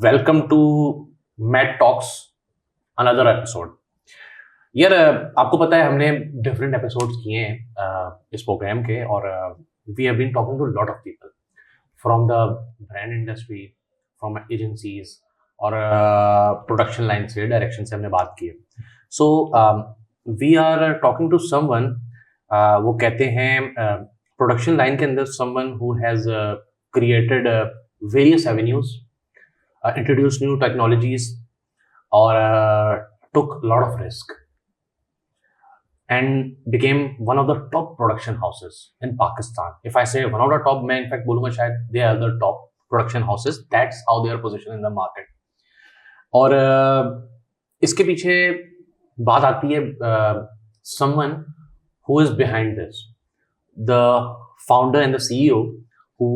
Welcome to Matt talks another episode. यार आपको पता है हमने डिफरेंट एपिसोड्स किए हैं इस प्रोग्राम के और we have been talking to lot of people from the brand industry, from agencies और प्रोडक्शन लाइन से, डायरेक्शन से हमने बात की है। So we are talking to someone, वो कहते हैं प्रोडक्शन लाइन के अंदर someone who has created various avenues, introduced new technologies or took a lot of risk and became one of the top production houses in Pakistan. If I say one of the top, मैं in fact बोलूँगा शायद they are the top production houses. That's how they are positioned in the market. और इसके पीछे बात आती है someone who is behind this, the founder and the CEO who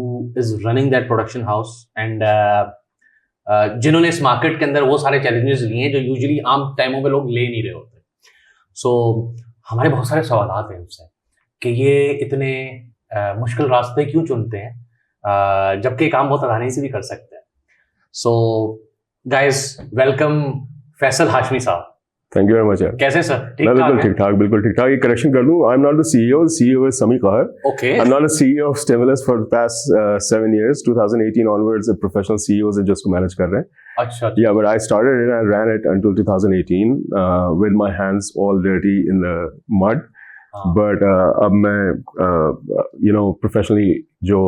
is running that production house and जिन्होंने इस market के अंदर वो सारे चैलेंजेस लिए हैं जो यूजुअली आम टाइमों में लोग ले नहीं रहे होते। सो हमारे बहुत सारे सवाल हैं उनसे कि ये इतने मुश्किल रास्ते क्यों चुनते हैं जबकि काम बहुत आसानी से भी कर सकते हैं। So guys, welcome Faisal Hashmi sahab. Thank you very much यार। कैसे सर? बिल्कुल ठीक ठाक, बिल्कुल ठीक ठाक। ये करेक्शन कर दूं, I am not the CEO is समी कहर। Okay, I am not the CEO of stimulus for the past 7 years 2018 onwards professional CEOs हैं जो इसको मैनेज कर रहे हैं। अच्छा। या but I started it and ran it until 2018 with my hands all dirty in the mud. But अब मैं प्रोफेशनली जो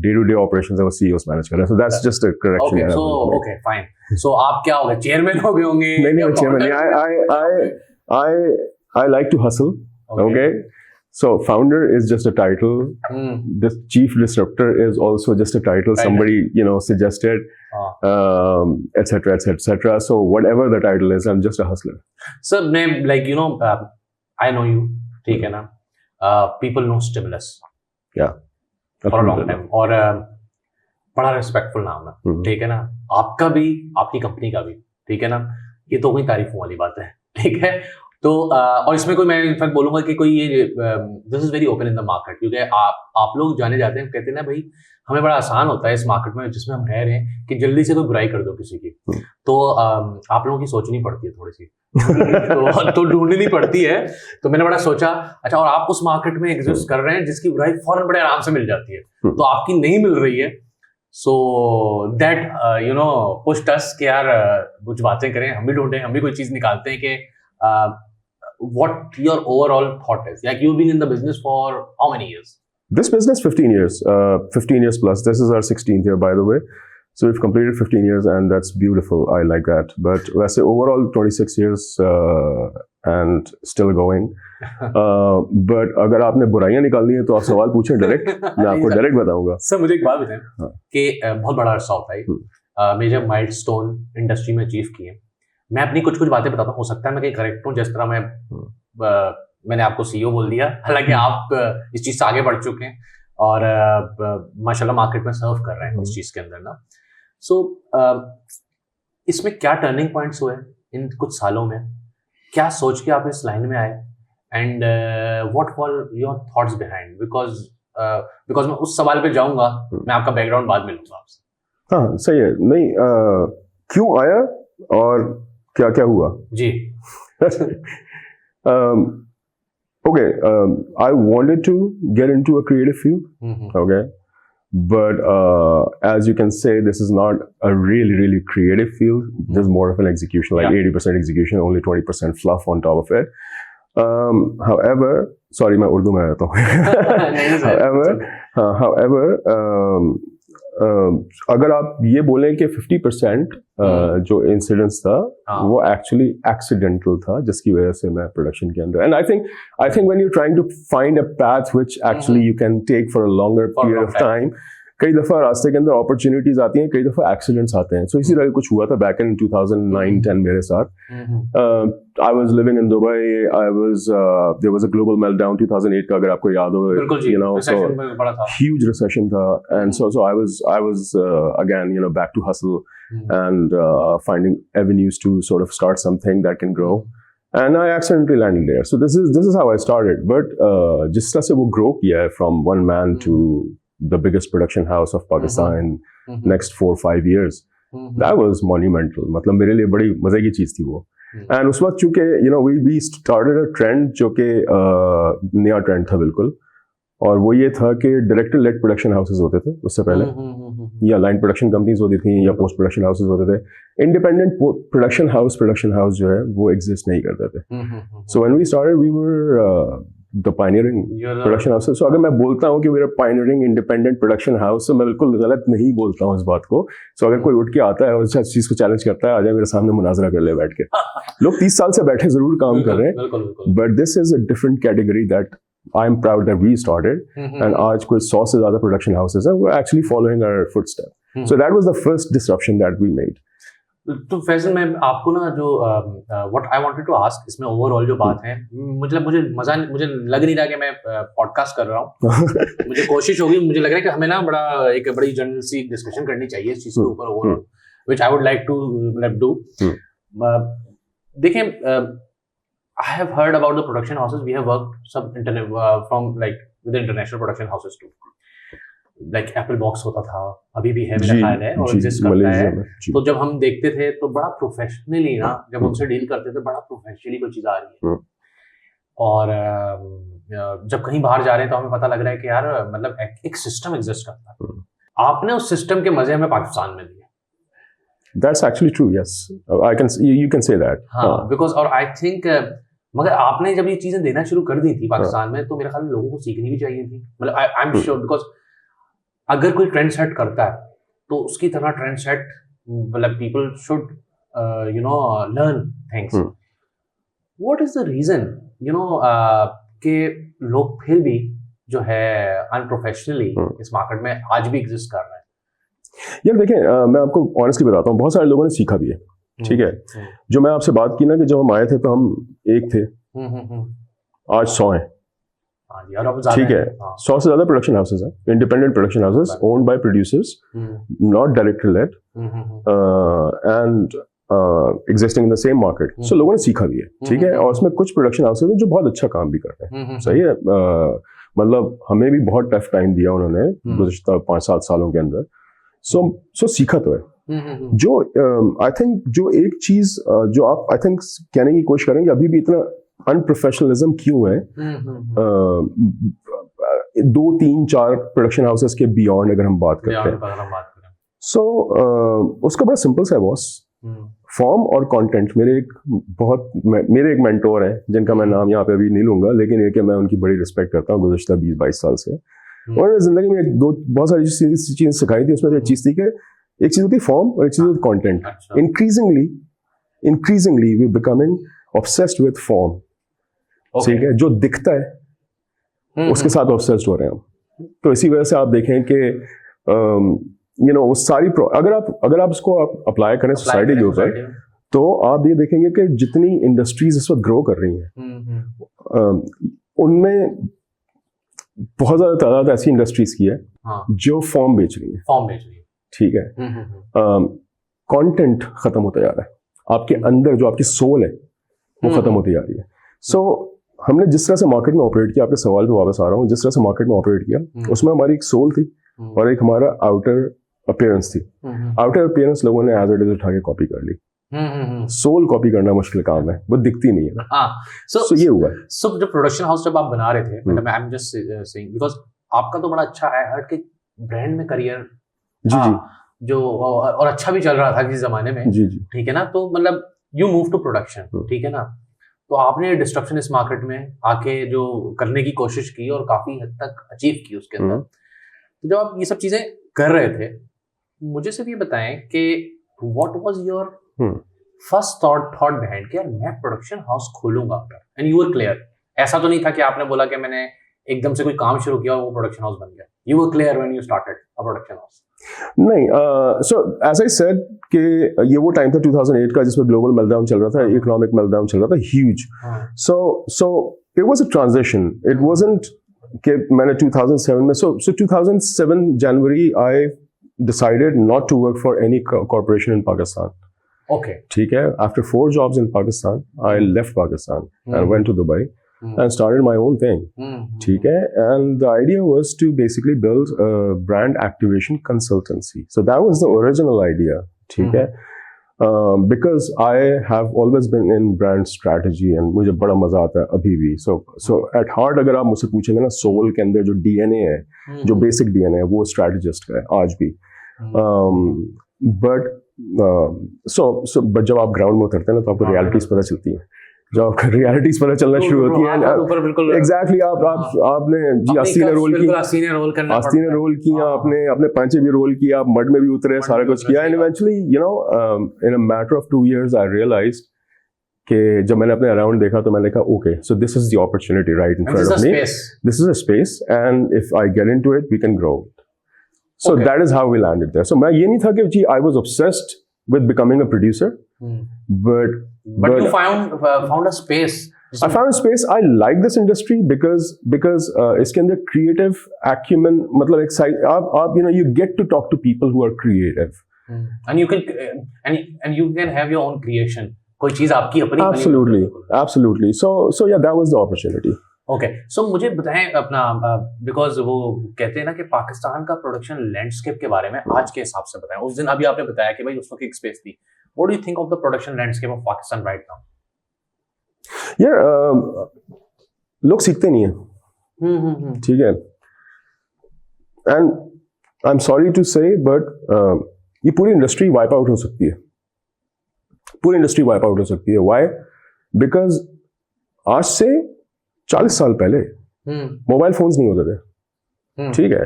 डे टू डे ऑपरेशंस है वो सीईओ मैनेज कर रहे हैं। So that's just a correction. Okay fine. So आप क्या होंगे, चेयरमैन हो गए होंगे? नहीं चेयरमैन नहीं। I like to hustle. Okay. So founder is just a title. The chief disruptor is also just a title. Somebody suggested, etc. So whatever the title is, I'm just a hustler. Sir, I know you. ठीक है ना? People know Stimulus. Yeah. For a long time. और बड़ा respectful नाम है, ठीक है ना? आपका भी, आपकी कंपनी का भी, ठीक है ना? ये तो कोई तारीफों वाली बात है, ठीक है? तो और इसमें कोई, मैं इनफैक्ट बोलूंगा कि कोई ये this is very open in the market, क्योंकि आप लोग जाने जाते हैं, कहते हैं ना भाई हमें बड़ा आसान होता है इस मार्केट में जिसमें हम रह रहे हैं कि जल्दी से कोई बुराई कर दो किसी की। तो आप लोगों की सोचनी पड़ती है थोड़ी सी तो ढूंढनी पड़ती है। तो मैंने बड़ा सोचा, अच्छा, और आप उस मार्केट में एग्जिस्ट कर रहे हैं जिसकी बुराई फौरन बड़े आराम से मिल जाती है, तो आपकी नहीं मिल रही है। सो दैट पुश्ड अस कि यार कुछ बातें करें, हम भी ढूंढें, हम भी कोई चीज निकालते हैं कि what your overall thought is. Like, you've been in the business for how many years? This business 15 years, 15 years plus. This is our 16th year, by the way. So we've completed 15 years and that's beautiful. I like that. But I say overall 26 years and still going. But अगर आपने बुराइयां निकालनी है तो आप सवाल पूछें direct, मैं आपको डायरेक्ट बताऊंगा। सर मुझे एक बात बताएं कि बहुत बड़ा अरसा होता है, मेजर माइलस्टोन इंडस्ट्री में अचीव किए। मैं अपनी कुछ बातें बताता हूँ, हो सकता है मैं कहीं करेक्ट हूँ। जिस तरह मैंने आपको सीईओ बोल दिया, हालांकि आप इस चीज से आगे बढ़ चुके हैं और माशाल्लाह मार्केट में सर्व कर रहे हैं इस चीज के अंदर ना। सो इसमें क्या टर्निंग पॉइंट्स हुए इन कुछ सालों में? क्या सोच के आप इस लाइन में आए and what were your thoughts behind? Because मैं उस सवाल पे जाऊंगा, मैं आपका बैकग्राउंड बाद में लूंगा आपसे। हाँ सही है। नहीं, क्यों आया और क्या क्या हुआ जी? Okay, I wanted to get into a creative field. Okay, but as you can say, this is not a really creative field. There's more of an execution, like 80% execution, only 20% fluff on top of it. However, sorry, मैं उर्दू में आता हूँ। However, अगर आप ये बोलें कि 50% जो इंसिडेंट्स था वो एक्चुअली एक्सीडेंटल था, जिसकी वजह से मैं प्रोडक्शन के अंदर, and I think when you trying to find a path which actually you can take for a longer period of time, कई दफा रास्ते के अंदर अपॉर्चुनिटीज आती हैं, कई दफा एक्सीडेंट्स आते हैं। सो इसी तरह कुछ हुआ था बैक इन 2009-10 मेरे साथ। I was living in Dubai. There was a global meltdown 2008 का, अगर आपको याद हो, so huge recession था, and so I was again back to hustle and finding avenues to sort of start something that can grow, and I accidentally landed there. So this is how I started. But जिस तरह से वो grow किया है from one man to the biggest production house of Pakistan in next 4 or 5 years. That was monumental, मतलब मेरे लिए बड़ी मजे की चीज थी वो। एंड उस वक्त चूंकि वी स्टार्टेड अ ट्रेंड जो कि नया ट्रेंड था बिल्कुल, और वो ये था कि डायरेक्टर लेड प्रोडक्शन हाउसेस होते थे उससे पहले, या लाइन प्रोडक्शन कंपनीज होती थी, या पोस्ट प्रोडक्शन हाउसेस होते थे। इंडिपेंडेंट प्रोडक्शन हाउस जो है वो एग्जिस्ट नहीं करते थे। So when we started we were the pioneering production houses. So अगर मैं बोलता हूँ कि मेरा पायनियरिंग इंडिपेंडेंट प्रोडक्शन हाउस, तो मैं बिल्कुल गलत नहीं बोलता हूँ इस बात को। सो अगर कोई उठ के आता है और इस चीज को चैलेंज करता है, आ जाए मेरे सामने मुनाजरा कर ले बैठ के। लोग 30 साल से बैठे जरूर काम कर रहे हैं, but this is a different category that I am proud that we started. And आज कोई 100 से ज्यादा प्रोडक्शन हाउसेस हैं, वो actually following our footstep. So that was the first disruption that we made. तो फैसल, मैं आपको ना जो what I wanted to ask, इसमें ओवरऑल जो बात है, मुझे मुझे लग नहीं रहा कि मैं पॉडकास्ट कर रहा हूँ। मुझे कोशिश होगी, मुझे लग रहा है कि हमें ना एक बड़ी जनरल सी डिस्कशन करनी चाहिए इस चीज के ऊपर overall, which I would like to do. देखें, I have heard about the production houses. We have worked from with the international production houses too. Like Apple Box होता था, अभी भी है मेरा ख्याल है, और एग्जिस्ट करता है। तो जब हम देखते थे तो बड़ा प्रोफेशनली ना, जब हमसे डील करते थे, बड़ा प्रोफेशनली कोई चीज आ रही है। और जब कहीं बाहर जा रहे हैं तो हमें पता लग रहा है कि यार मतलब एक सिस्टम एग्जिस्ट करता है। आपने उस सिस्टम के मजे हमें पाकिस्तान में दिए। That's actually true. Yes, you can say that. हाँ, because और I think मगर आपने जब ये चीजें देना शुरू कर दी थी पाकिस्तान में, तो मेरे ख्याल लोगों को सीखनी भी चाहिए थी। मतलब आई एम श्योर, बिकॉज अगर कोई ट्रेंड सेट करता है तो उसकी तरह ट्रेंड सेट, मतलब people should learn things. What is the reason कि लोग फिर भी जो है अनप्रोफेशनली इस मार्केट में आज भी एग्जिस्ट कर रहे हैं? यार देखें, मैं आपको ऑनेस्टली बताता हूँ, बहुत सारे लोगों ने सीखा भी है, ठीक है। जो मैं आपसे बात की ना कि जब हम आए थे तो हम एक थे, आज 100 हैं, ठीक है। 100 से ज्यादा प्रोडक्शन हाउसेस हैं, independent production houses owned by producers, not director led, and existing in the same market. So लोगों ने सीखा भी है, ठीक है। और उसमें कुछ प्रोडक्शन हाउसेस हैं जो बहुत अच्छा काम भी कर रहे हैं, सही है। मतलब हमें भी बहुत टफ टाइम दिया उन्होंने गुज़श्ता 5-7 सालों के अंदर। सो सीखा तो है। जो आई थिंक जो एक चीज जो आप आई थिंक कहने की कोशिश करेंगे, अभी भी इतना अनप्रोफेशनलिज्म क्यों है 2-3-4 प्रोडक्शन हाउसेस के बियॉन्ड अगर हम बात करते हैं। सो उसका बड़ा सिंपल सा है बॉस, फॉर्म और कंटेंट। मेरे एक मेंटोर हैं जिनका मैं नाम यहाँ पे अभी नहीं लूंगा, लेकिन ये कि मैं उनकी बड़ी रिस्पेक्ट करता हूँ गुज़श्ता 20-22 साल से। उन्होंने जिंदगी में बहुत सारी चीजें सिखाई थी। उसमें से एक चीज थी कि एक चीज होती फॉर्म और एक चीज होती content. Increasingly we becoming obsessed with form, ठीक है। जो दिखता है उसके साथ ऑब्सेस्ड हो रहे हैं हम। तो इसी वजह से आप देखें कि वो सारी अगर आप उसको अप्लाई करें सोसाइटी के ऊपर, तो आप ये देखेंगे कि जितनी इंडस्ट्रीज इस वक्त ग्रो कर रही हैं उनमें बहुत ज्यादा तादाद ऐसी इंडस्ट्रीज की है जो फॉर्म बेच रही है, ठीक है। कंटेंट खत्म होता जा रहा है, आपके अंदर जो आपकी सोल है वो खत्म होती जा रही है। सो हमने जिस तरह से मार्केट में ऑपरेट किया, आपके सवाल पे वापस आ रहा हूँ, जिस तरह से मार्केट में ऑपरेट किया उसमें हमारी एक सोल थी और एक हमारा आउटर अपीयरेंस थी। आउटर अपीयरेंस लोगों ने एज इट इज उठा के कॉपी कर ली। सोल कॉपी करना मुश्किल काम है, वो दिखती नहीं है। So ये हुआ है। So जो प्रोडक्शन हाउस जब आप बना रहे थे, मतलब I am just saying because आपका तो बड़ा अच्छा है हर के ब्रांड में करियर, जी जो और अच्छा भी चल रहा था किसी जमाने में, जी, ठीक है ना। तो मतलब यू मूव टू प्रोडक्शन, ठीक है ना। तो आपने डिस्ट्रप्शन इस मार्केट में आके जो करने की कोशिश की और काफी हद तक अचीव की उसके अंदर। तो जब आप ये सब चीजें कर रहे थे, मुझे सिर्फ ये बताएं कि what was your first thought behind कि यार मैं प्रोडक्शन हाउस खोलूंगा, एंड यू वर क्लियर। ऐसा तो नहीं था कि आपने बोला कि मैंने एकदम से कोई काम शुरू किया और वो प्रोडक्शन हाउस बन गया। You were clear when you started a production house? नहीं, सो एज आई सेड कि ये वो टाइम था 2008 का जिसमें ग्लोबल मेल्टडाउन चल रहा था, इकोनॉमिक मेल्टडाउन चल रहा था, huge. So it was a transition. It wasn't कि मैंने 2007 में so 2007 January I decided not to work for any corporation in Pakistan. Okay. ठीक है। After 4 jobs in Pakistan, I left Pakistan and went to Dubai and started my own thing. ठीक है। And the idea was to basically build a brand activation consultancy. So that was the original idea ठीक है, because I have always been in brand strategy and मुझे बड़ा मजा आता है अभी भी. सो एट हार्ट अगर आप मुझसे पूछेंगे ना, सोल के अंदर जो डीएनए है, जो बेसिक डीएनए है, वो स्ट्रैटेजिस्ट का है आज भी. बट बट जब आप ग्राउंड में उतरते हैं ना, तो आपको रियलिटीज पता चलती है. जब आपको रियलिटीज पता चलना शुरू होती है, एग्जैक्टली आपने जी आस्तीन रोल किया, आपने अपने पंचे भी रोल किया, आप मड में भी उतरे, सारा कुछ किया. And eventually you know in a matter of 2 years I realised कि जब मैंने अपने अराउंड देखा तो मैंने कहा okay, so this is the opportunity right in front of me, this is a space and if I get into it we can grow. So that is how we landed there. So मैं ये नहीं था कि जी I was obsessed with becoming a producer, but you found a space. I found a space. I like this industry because इसके अंदर creative acumen, मतलब एक side, आप you know, you get to talk to people who are creative. And you can have your own creation. कोई चीज आपकी अपनी. Absolutely. So yeah, that was the opportunity. Okay. So मुझे बताएं अपना, because वो कहते हैं ना कि पाकिस्तान का प्रोडक्शन लैंडस्केप के बारे में आज के हिसाब से बताएं. उस दिन अभी आपने बताया कि भाई उस वक्त एक स्पेस थी. What do you think of the production landscape of Pakistan right now? यार लोग सीखते नहीं हैं, ठीक है. And I am sorry to say but ये पूरी इंडस्ट्री वाइप आउट हो सकती है. पूरी इंडस्ट्री वाइप आउट हो सकती है. व्हाई? बिकॉज आज से 40 साल पहले मोबाइल फोन्स नहीं होते थे, ठीक है.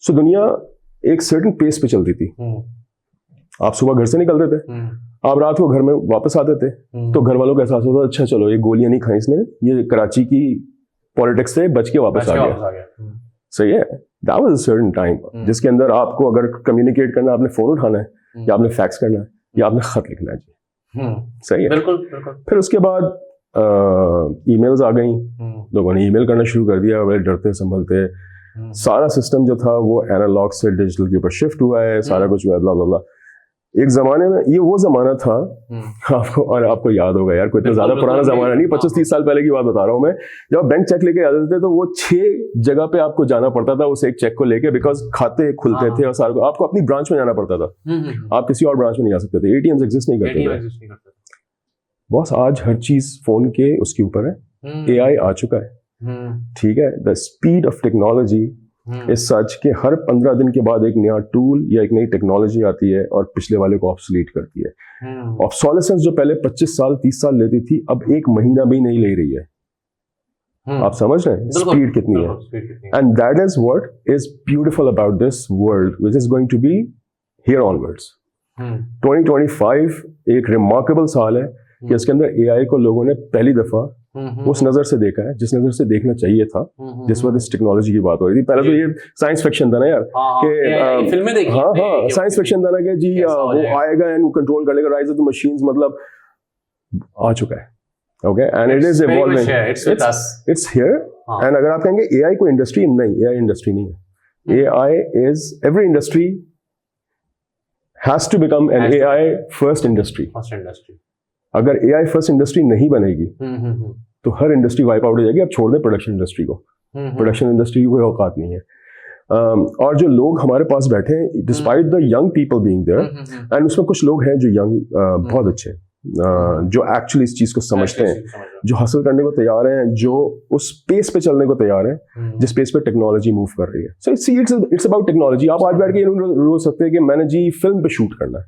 सो दुनिया एक सर्टेन पेस पे चलती थी. आप सुबह घर से निकलते थे, आप रात को घर में वापस आते थे, तो घर वालों का एहसास होता, अच्छा चलो ये गोलियां नहीं खाई इसने, ये कराची की पॉलिटिक्स से बच के वापस आ गया. सही है. That was a certain time जिसके अंदर आपको अगर कम्युनिकेट करना, आपने फोन उठाना है, या आपने फैक्स करना है, या आपने खत लिखना है. सही है. बिल्कुल. फिर उसके बाद ईमेल्स आ गई, लोगों ने ईमेल करना शुरू कर दिया, बड़े डरते संभलते. सारा सिस्टम जो था वो एनालॉग से डिजिटल के ऊपर शिफ्ट हुआ है, सारा कुछ हुआ, ब्ला ब्ला ब्ला. एक जमाने में ये वो जमाना था, आपको याद होगा यार, कोई इतना ज्यादा पुराना जमाना नहीं, 25-30 साल पहले की बात बता रहा हूँ मैं. जब बैंक चेक लेके आते थे तो वो 6 जगह पे आपको जाना पड़ता था उस एक चेक को लेके, बिकॉज खाते खुलते थे और सारा आपको अपनी ब्रांच में जाना पड़ता था. आप किसी और ब्रांच में नहीं जा सकते थे. ATMs एग्जिस्ट नहीं करते थे. बॉस आज हर चीज फोन के उसके ऊपर है. AI आ चुका है, ठीक है. The speed of technology is such कि हर 15 दिन के बाद एक नया टूल या एक नई टेक्नोलॉजी आती है और पिछले वाले को ऑब्सोलीट करती है. ऑब्सोलेसेंस जो पहले 25 साल 30 साल लेती थी, अब 1 महीना भी नहीं ले रही है. आप समझ रहे हैं स्पीड कितनी है. And that is what is beautiful about this world which is going to be here onwards. 2025 एक रिमार्केबल साल है कि इसके अंदर AI को लोगों ने पहली दफा उस नजर से देखा है जिस नजर से देखना चाहिए था जिस वक्त इस टेक्नोलॉजी की बात हो रही थी. पहले तो ये साइंस फिक्शन था ना यार, कि फिल्में देखी. हाँ, साइंस फिक्शन था ना कि जी वो आएगा एंड कंट्रोल कर लेगा, राइज ऑफ द मशीन्स. मतलब आ चुका है. Okay, and it is evolving, it's here. And अगर आप कहेंगे AI को इंडस्ट्री, नहीं, AI इंडस्ट्री नहीं है. AI is every industry has to become an AI first industry. अगर AI फर्स्ट इंडस्ट्री नहीं बनेगी तो हर इंडस्ट्री वाइप आउट हो जाएगी. अब छोड़ दें प्रोडक्शन इंडस्ट्री को, प्रोडक्शन इंडस्ट्री की कोई औकात नहीं है. और जो लोग हमारे पास बैठे हैं, despite the young people being there, and उसमें कुछ लोग हैं जो यंग बहुत अच्छे हैं, जो एक्चुअली इस चीज को समझते हैं, जो हासिल करने को तैयार हैं, जो उस स्पेस पे चलने को तैयार हैं जिस स्पेस पे टेक्नोलॉजी मूव कर रही है. So it's about technology. आप आज बैठ के रोज सकते हैं कि मैंने जी फिल्म पे शूट करना है,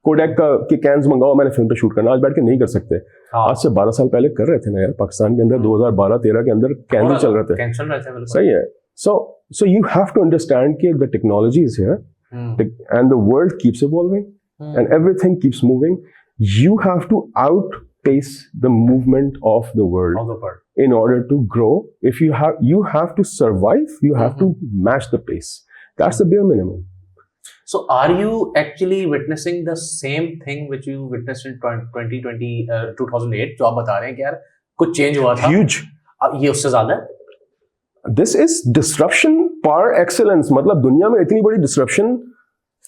कोडेक के कैन्स मंगाओ, मैंने फिल्म पे शूट करना. आज बैठ के नहीं कर सकते. आज से 12 साल पहले कर रहे थे ना यार. पाकिस्तान के अंदर 2012-13 के अंदर कैन चल रहे थे. सही है. So you have to understand कि the technology is here, and the world keeps evolving, and everything keeps moving. You have to outpace the movement of the world in order to grow. If you have to survive, you have to match the pace. That's the bare minimum. So are you actually witnessing the same thing which you witnessed in 2008 जो आप बता रहे हैं कि यार कुछ change हुआ था? Huge. ये उससे ज्यादा? This is disruption par excellence. मतलब दुनिया में इतनी बड़ी disruption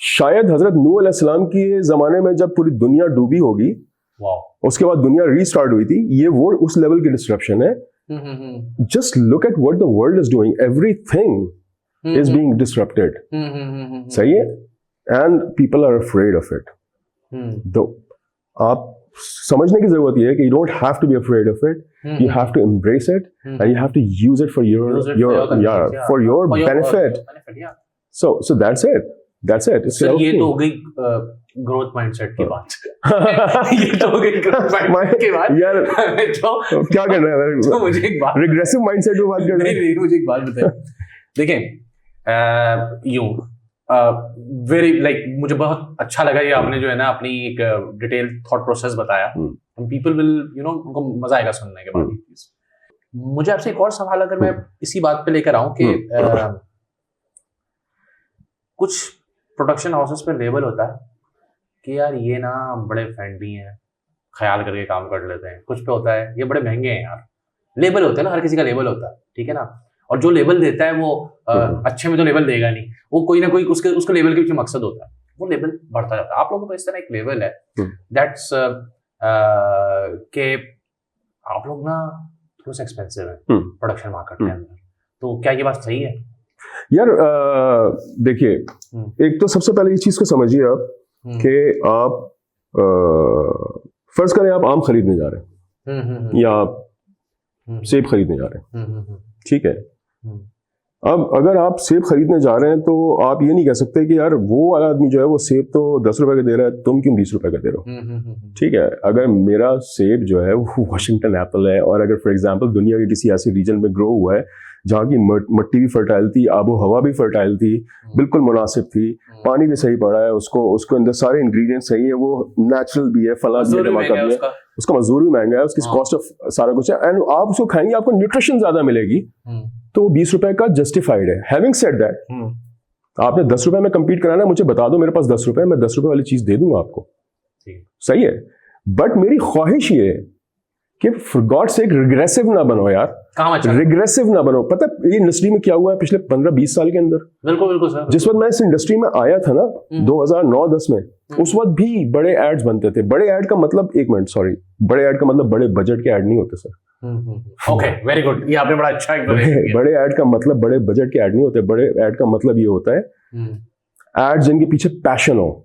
शायद हजरत नूह अलैहिस्सलाम के जमाने में जब पूरी दुनिया डूबी होगी, उसके बाद दुनिया रीस्टार्ट हुई थी, ये वो उस लेवल की डिस्ट्रप्शन है. Just look at what the world is doing. Everything is being disrupted. सही है. and people are afraid of it. तो आप समझने की जरूरत ये है कि you don't have to be afraid of it. You have to embrace it, and you have to use it for for your benefit. So that's it. That's it. Sir ये तो हो गई ग्रोथ माइंडसेट की बात। ये तो हो गई ग्रोथ माइंडसेट की बात यार। तो क्या करना है? तो मुझे एक बात, रिग्रेसिव माइंडसेट में बात करना है। नहीं, मुझे एक बात बताइए। देखें यूं वेरी लाइक मुझे बहुत अच्छा लगा ये आपने जो है ना अपनी एक डिटेल थॉट प्रोसेस बताया। पीपल विल उनको मजा आएगा सुनने के बाद। मुझे आपसे एक और सवाल अगर मैं इसी बात पे लेकर आऊं कि कुछ प्रोडक्शन हाउसेस पे लेबल होता है कि यार ये ना बड़े फ्रेंडली हैं, ख्याल करके काम कर लेते हैं। कुछ पे होता है ये बड़े महंगे हैं यार। लेबल होता है ना, हर किसी का लेबल होता है, ठीक है ना। और जो लेबल देता है वो अच्छे में तो लेबल देगा नहीं, वो कोई ना कोई उसके लेबल के पीछे मकसद होता है, वो लेबल बढ़ता जाता है। आप लोगों को इस तरह एक लेवल है दैट्स के आप लोग ना थोड़ा सा एक्सपेंसिव है प्रोडक्शन मार्केट के अंदर। तो क्या ये बात सही है? यार देखिए, एक तो सबसे पहले इस चीज को समझिए आप कि आप फर्ज करें आप आम खरीदने जा रहे हैं या आप सेब खरीदने जा रहे हैं, ठीक है। अब अगर आप सेब खरीदने जा रहे हैं तो आप ये नहीं कह सकते कि यार वो वाला आदमी जो है वो सेब तो 10 रुपए का दे रहा है, तुम क्यों 20 रुपए का दे रहे हो, ठीक है। अगर मेरा सेब जो है वो वाशिंगटन एप्पल है और अगर फॉर एग्जांपल दुनिया के किसी ऐसे रीजन में ग्रो हुआ है जहाँ की मिट्टी भी फर्टाइल थी, आबो हवा भी फर्टाइल थी, बिल्कुल मुनासिब थी, पानी भी सही पड़ा है, उसको अंदर सारे इंग्रेडिएंट्स सही है, वो नेचुरल भी है, फला भी है, टमाटर भी है, उसका मजदूर भी महंगा है, उसकी कॉस्ट ऑफ सारा कुछ है, एंड आप उसको खाएंगे आपको न्यूट्रिशन ज्यादा मिलेगी, तो वो 20 रुपए का जस्टिफाइड है। हैविंग सेड दैट आपने 10 रुपए में कंपीट कराना है, मुझे बता दो मेरे पास 10 रुपए, मैं 10 रुपए वाली चीज दे दूंगा आपको, सही है। बट मेरी ख्वाहिश ये है कि फॉर गॉड सेक रिग्रेसिव ना बनो यार, रिग्रेसिव ना बनो। पता है ये इंडस्ट्री में क्या हुआ है पिछले 15-20 साल के अंदर? बिल्कुल सर। जिस वक्त मैं इस इंडस्ट्री में आया था ना 2009-10 में, उस वक्त भी बड़े एड्स बनते थे। बड़े एड का मतलब, एक मिनट सॉरी, बड़े एड का मतलब बड़े बजट के एड नहीं होते सर। ओके, वेरी गुड, ये आपने बड़ा अच्छा बड़े एड का मतलब बड़े बजट के एड नहीं होते। बड़े एड का मतलब ये होता है एड जिनके पीछे पैशन हो,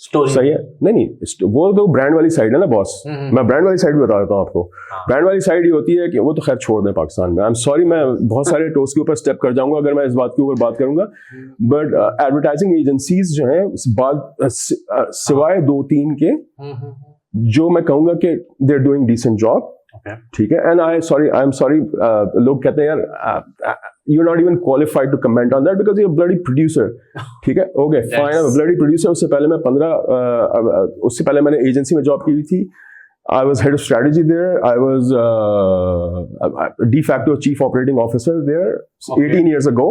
स्टोरी, सही है। नहीं वो तो ब्रांड वाली साइड है ना बॉस। मैं ब्रांड वाली साइड भी बता देता हूँ आपको। ब्रांड वाली साइड ये होती है कि वो तो खैर छोड़ दें पाकिस्तान में, आई एम सॉरी, मैं बहुत सारे टोस्ट के ऊपर स्टेप कर जाऊंगा अगर मैं इस बात के ऊपर बात करूंगा। बट एडवर्टाइजिंग एजेंसीज जो हैं सिवाय 2-3 के, जो मैं कहूंगा कि they are doing decent job, ठीक है। एंड आई एम सॉरी, लोग कहते हैं यार you're not even qualified to comment on that because you're a bloody producer, ठीक है। Okay fine, I'm a bloody producer। उससे पहले मैंने एजेंसी में जॉब की हुई थी। I was head of strategy there. I was de facto chief operating officer there 18 years ago,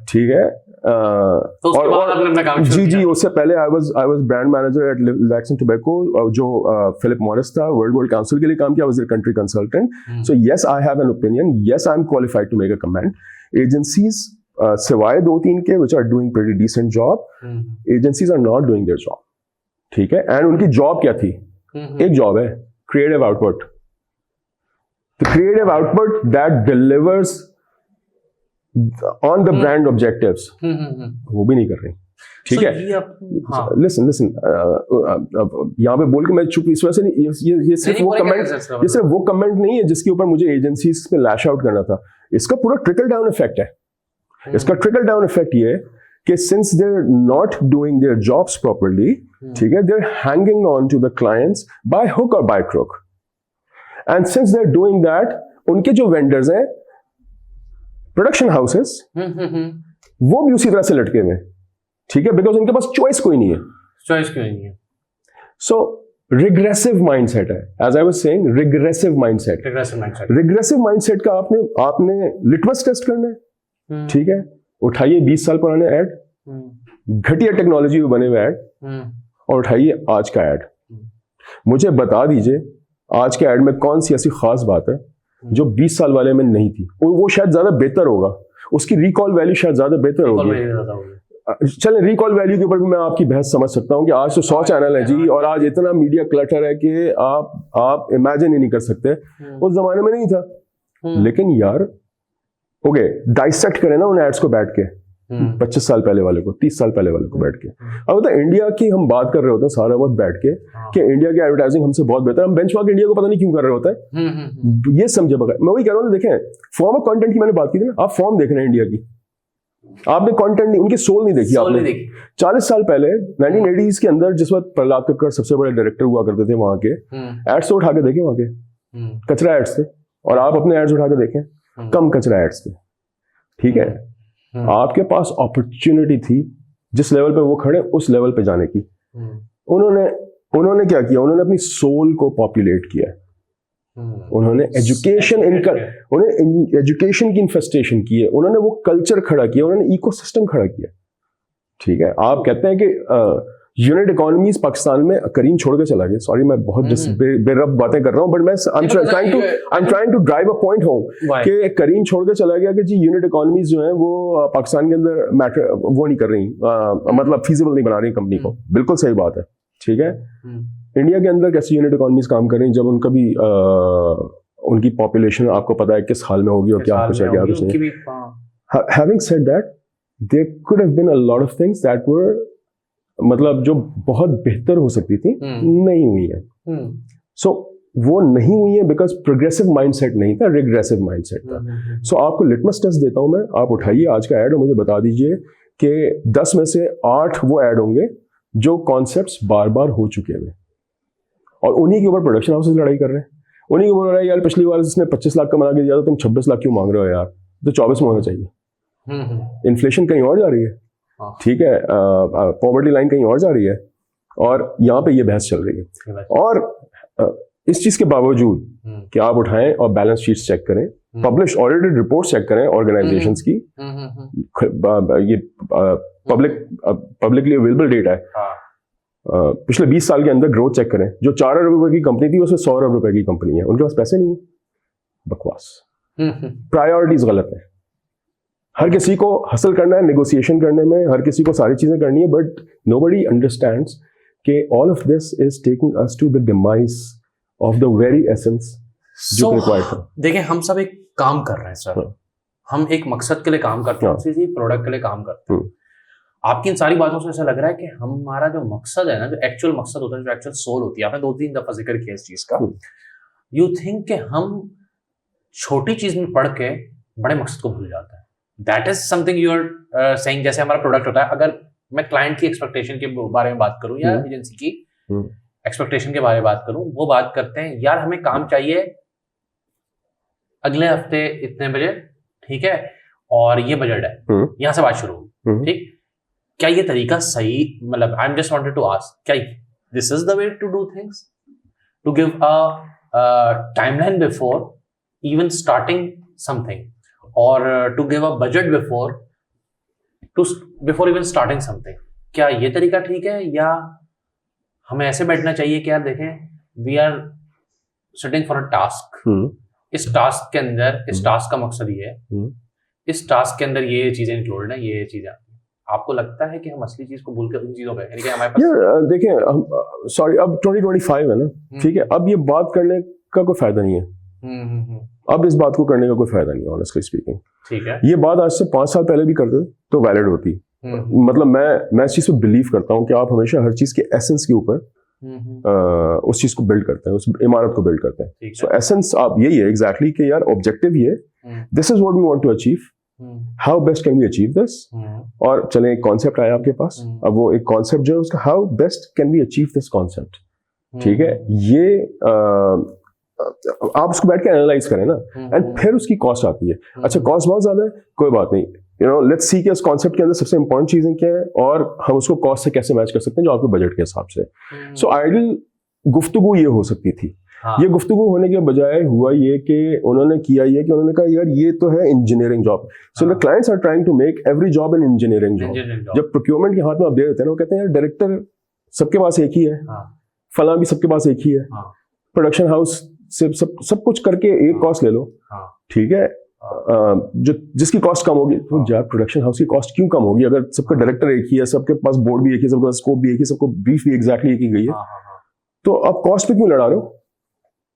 ठीक है। और जी उससे पहले I was brand manager at Lux and Tobacco, जो Philip Morris था, World Gold Council के लिए काम किया, I was their country consultant. So yes, I have an opinion. Yes, I'm qualified to make a comment. Agencies सिवाय 2-3 के which are doing pretty decent job, agencies are not doing their job, ठीक है। And उनकी job क्या थी? एक job है creative output. The creative output that delivers on the brand objectives, वो भी नहीं कर रही, ठीक है। लिसन यहाँ पे बोल के मैं चुप इस वजह से नहीं, ये सिर्फ वो कमेंट नहीं है जिसके ऊपर मुझे एजेंसीज पे लैश आउट करना था। इसका पूरा ट्रिकल डाउन इफेक्ट है। इसका ट्रिकल डाउन इफेक्ट ये है कि since they are not doing their jobs properly, ठीक है, they are hanging on to the clients by hook or by crook, and since they are doing that, उनके जो vendors हैं प्रोडक्शन हाउसेस, वो भी उसी तरह से लटके हुए, ठीक है, बिकॉज उनके पास चॉइस कोई नहीं है। सो रिग्रेसिव माइंडसेट है, as I was saying, regressive mindset का आपने लिटमस टेस्ट करना है, ठीक है। उठाइए 20 साल पुराने ऐड, घटिया टेक्नोलॉजी में बने हुए ऐड, और उठाइए आज का ऐड। मुझे बता दीजिए आज के ऐड में कौन सी ऐसी खास बात है जो 20 साल वाले में नहीं थी। वो शायद ज्यादा बेहतर होगा, उसकी रिकॉल वैल्यू शायद ज्यादा बेहतर होगी। चलें, रिकॉल वैल्यू के ऊपर भी मैं आपकी बहस समझ सकता हूँ कि आज तो 100 चैनल है जी, और आज इतना मीडिया क्लटर है कि आप इमेजिन ही नहीं कर सकते। उस जमाने में नहीं था। लेकिन यार ओके, डाइसेक्ट करें ना उन एड्स को बैठ के, 25 साल पहले वाले को, 30 साल पहले वाले को बैठ के। अब तो इंडिया की हम बात कर रहे होते हैं सारा वक्त बैठ के कि इंडिया की एडवर्टाइजिंग हमसे बहुत बेहतर है, हम बेंचमार्क इंडिया को पता नहीं क्यों कर रहे होते हैं। ये समझे बगैर मैं वही कह रहा हूँ, देखें फॉर्म ऑफ कंटेंट की मैंने बात की थी ना, आप फॉर्म देख रहे हैं इंडिया की, आपने कंटेंट नहीं, उनकी सोल नहीं देखी आपने। 40 साल पहले 1980s के अंदर जिस वक्त प्रहलाद कक्कड़ सबसे बड़े डायरेक्टर हुआ करते थे, वहां के एड्स तो उठा के देखे, वहां के कचरा एड्स थे, और आप अपने एड्स उठा के देखें, कम कचरा एड्स थे। ठीक है, आपके पास अपॉर्चुनिटी थी जिस लेवल पे वो खड़े उस लेवल पे जाने की। उन्होंने क्या किया, उन्होंने अपनी सोल को पॉपुलेट किया, उन्होंने एजुकेशन की इन्वेस्टेशन की है, उन्होंने वो कल्चर खड़ा किया, उन्होंने इकोसिस्टम खड़ा किया। ठीक है, आप कहते हैं कि यूनिट इकोनॉमीज पाकिस्तान में करीम छोड़ के चला गया, सॉरी मैं बहुत बेरब बातें कर रहा हूँ, बट मैं I am trying to drive a point home कि करीम छोड़ के चला गया कि जी यूनिट इकोनॉमीज जो है वो पाकिस्तान के अंदर मैटर वो नहीं कर रही, मतलब फीजिबल नहीं बना रही कंपनी को। बिल्कुल सही बात है। ठीक है, इंडिया के अंदर कैसी यूनिट इकोनॉमीज काम कर रही हैं जब उनका भी उनकी पॉपुलेशन आपको पता है किस हाल में होगी और क्या कुछ है, क्या कुछ नहीं। Having said that, there could have been a lot of things that were, मतलब जो बहुत बेहतर हो सकती थी, नहीं हुई है। सो वो नहीं हुई है बिकॉज प्रोग्रेसिव माइंडसेट नहीं था, रिग्रेसिव माइंडसेट था। सो आपको लिटमस टेस्ट देता हूं मैं, आप उठाइए आज का ऐड और मुझे बता दीजिए कि 10 में से 8 वो ऐड होंगे जो कॉन्सेप्ट्स बार बार हो चुके हैं, और उन्हीं के ऊपर प्रोडक्शन हाउसेस लड़ाई कर रहे हैं। उन्हीं के ऊपर यार पिछली बार जिसने 25 लाख का बना के दिया था, तुम 26 लाख क्यों मांग रहे हो यार, तो 24 में होना चाहिए। इन्फ्लेशन कहीं और जा रही है, ठीक है, पॉवर्टी लाइन कहीं और जा रही है, और यहाँ पे ये बहस चल रही है। और इस चीज के बावजूद कि आप उठाएं और बैलेंस शीट्स चेक करें, पब्लिश ऑडिटेड रिपोर्ट चेक करें ऑर्गेनाइजेशंस की, ये पब्लिकली अवेलेबल डेटा है, पिछले 20 साल के अंदर ग्रोथ चेक करें, जो 4 अरब रुपए की कंपनी थी उसमें 100 अरब रुपए की कंपनी है, उनके पास पैसे नहीं है। बकवास, प्रायोरिटीज गलत है। हर किसी को हसल करना है, नेगोशिएशन करने में हर किसी को सारी चीजें करनी है, बट नोबडी अंडरस्टैंड्स कि all of this is taking us to the demise of the very essence जो रिक्वायर्ड था। देखिए, हम सब एक काम कर रहे हैं सर, हम एक मकसद के लिए काम करते हैं, किसी प्रोडक्ट के लिए काम करते हैं। आपकी इन सारी बातों से ऐसा लग रहा है कि हमारा जो मकसद है ना, जो एक्चुअल मकसद होता है, जो एक्चुअल सोल होती है, आपने 2-3 दफा जिक्र किया इस चीज का, यू थिंक कि हम छोटी चीज में पढ़ के बड़े मकसद को भूल जाते हैं। That is something you are saying. जैसे हमारा प्रोडक्ट होता है, अगर मैं क्लाइंट की एक्सपेक्टेशन के बारे में बात करूं या एजेंसी की एक्सपेक्टेशन के बारे में बात करूं, वो बात करते हैं यार हमें काम चाहिए अगले हफ्ते इतने बजे, ठीक है, और ये बजट है, यहां से बात शुरू होगी। ठीक, क्या ये तरीका सही, मतलब I am just wanted to ask, क्या this is the way to do things, to give a timeline before even starting something, or to give a budget before even starting something? क्या ये तरीका ठीक है, या हमें ऐसे बैठना चाहिए कि यार देखें, we are sitting for a task, इस टास्क के अंदर, इस टास्क का मकसद ये है, इस टास्क के अंदर ये चीजें इंक्लूडेड है, ये चीजें। आपको लगता है कि हम असली चीज को भूल कर उन चीजों पे, यानी कि हमारे पास देखें, सॉरी अब 2025 है ना, ठीक है, अब ये बात करने का कोई फायदा नहीं है। अब इस बात को करने का कोई फायदा नहीं है, ऑनेस्टली स्पीकिंग। ठीक है, ये बात आज से 5 साल पहले भी करते तो वैलिड होती। मतलब मैं इस चीज पे बिलीव करता हूँ कि आप हमेशा हर चीज के एसेंस के ऊपर उस चीज को बिल्ड करते हैं, उस इमारत को बिल्ड करते हैं। सो एसेंस आप यही है एग्जैक्टली कि यार ऑब्जेक्टिव ये, this is what we want to achieve, how best can we achieve this. और चले एक कॉन्सेप्ट आया आपके पास, अब वो एक कॉन्सेप्ट जो है उसका how best can we achieve this concept. ठीक है, ये आप उसको बैठ के एनालाइज करें ना, एंड फिर उसकी कॉस्ट आती है। अच्छा, कॉस्ट बहुत ज्यादा है, कोई बात नहीं, यू नो लेट्स सी कि उस कॉन्सेप्ट के अंदर सबसे इंपॉर्टेंट चीजें क्या है और हम उसको कॉस्ट से कैसे मैच कर सकते हैं जो आपके बजट के हिसाब से। सो आइडियल गुफ्तगू ये हो सकती थी। ये गुफ्तगू होने के बजाय हुआ ये कि उन्होंने किया ये कि उन्होंने कहा यार ये तो है engineering job, so the clients are trying to make every job an engineering job. जब प्रोक्योरमेंट के हाथ में आप दे देते हैं ना, वो कहते हैं यार डायरेक्टर सबके पास एक ही है, फलां भी सबके पास एक ही है, प्रोडक्शन हाउस से सब कुछ करके एक कॉस्ट ले लो। ठीक है, जो जिसकी कॉस्ट कम होगी, तो यार प्रोडक्शन हाउस की कॉस्ट क्यों कम होगी अगर सबका डायरेक्टर एक ही है, सबके पास बोर्ड भी एक ही, सबके पास स्कोप भी एक ही, सबको ब्रीफ भी एग्जैक्टली एक ही गई है, तो आप कॉस्ट पे क्यों लड़ा रहे हो?